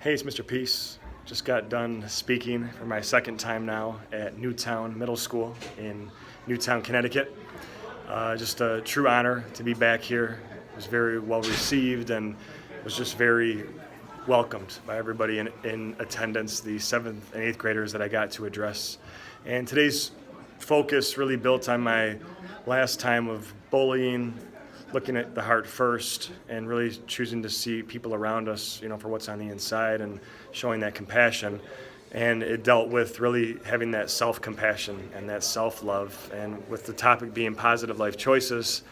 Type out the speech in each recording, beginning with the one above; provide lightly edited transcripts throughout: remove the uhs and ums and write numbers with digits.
Hey, it's Mr. Peace. Just got done speaking for my second time now at Newtown Middle School in Newtown, Connecticut. Just a true honor to be back here. It was very well received and was just very welcomed by everybody in attendance, the 7th and 8th graders that I got to address. And today's focus really built on my last time of bullying, looking at the heart first, and really choosing to see people around us, for what's on the inside and showing that compassion. And it dealt with really having that self-compassion and that self-love. And with the topic being positive life choices,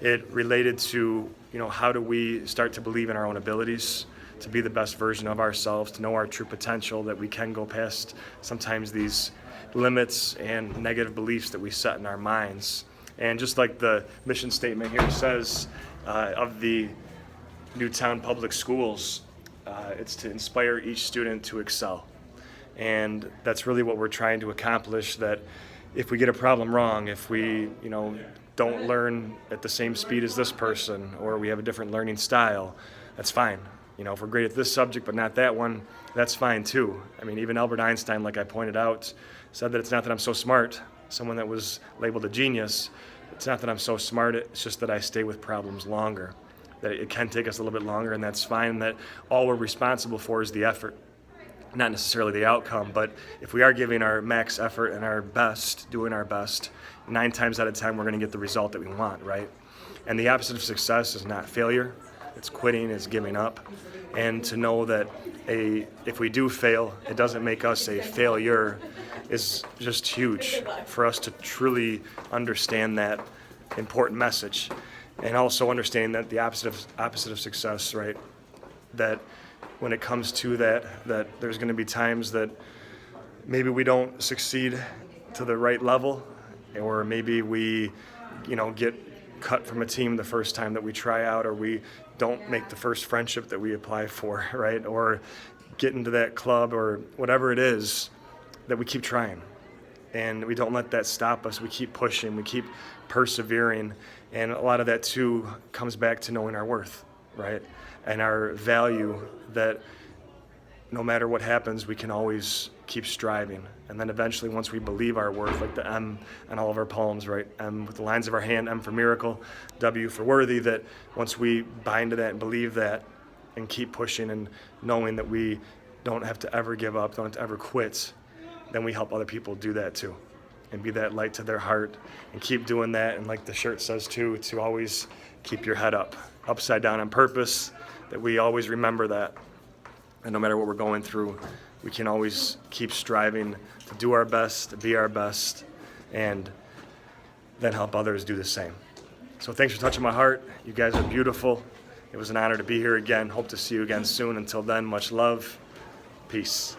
it related to, how do we start to believe in our own abilities, to be the best version of ourselves, to know our true potential, that we can go past sometimes these limits and negative beliefs that we set in our minds. And just like the mission statement here says of the Newtown Public Schools, it's to inspire each student to excel. And that's really what we're trying to accomplish, that if we get a problem wrong, if we don't learn at the same speed as this person, or we have a different learning style, that's fine. If we're great at this subject but not that one, that's fine too. Even Albert Einstein, like I pointed out, said that it's not that I'm so smart, someone that was labeled a genius. It's not that I'm so smart, it's just that I stay with problems longer. That it can take us a little bit longer, and that's fine, that all we're responsible for is the effort, not necessarily the outcome. But if we are giving our max effort and our best, doing our best, 9 times out of 10 we're going to get the result that we want, right? And the opposite of success is not failure, it's quitting, it's giving up. And to know that if we do fail, it doesn't make us a failure is just huge for us to truly understand that important message. And also understanding that the opposite of success, right? That when it comes to that there's going to be times that maybe we don't succeed to the right level, or maybe we, get cut from a team the first time that we try out, or we don't make the first friendship that we apply for, right? Or get into that club, or whatever it is, that we keep trying. And we don't let that stop us. We keep pushing, we keep persevering. And a lot of that too comes back to knowing our worth, right? And our value, that no matter what happens, we can always keep striving. And then eventually, once we believe our worth, like the M in all of our poems, right? M with the lines of our hand, M for miracle, W for worthy, that once we buy into that and believe that and keep pushing and knowing that we don't have to ever give up, don't have to ever quit, then we help other people do that too, and be that light to their heart, and keep doing that. And like the shirt says too, to always keep your head up, upside down on purpose, that we always remember that. And no matter what we're going through, we can always keep striving to do our best, to be our best, and then help others do the same. So thanks for touching my heart. You guys are beautiful. It was an honor to be here again. Hope to see you again soon. Until then, much love. Peace.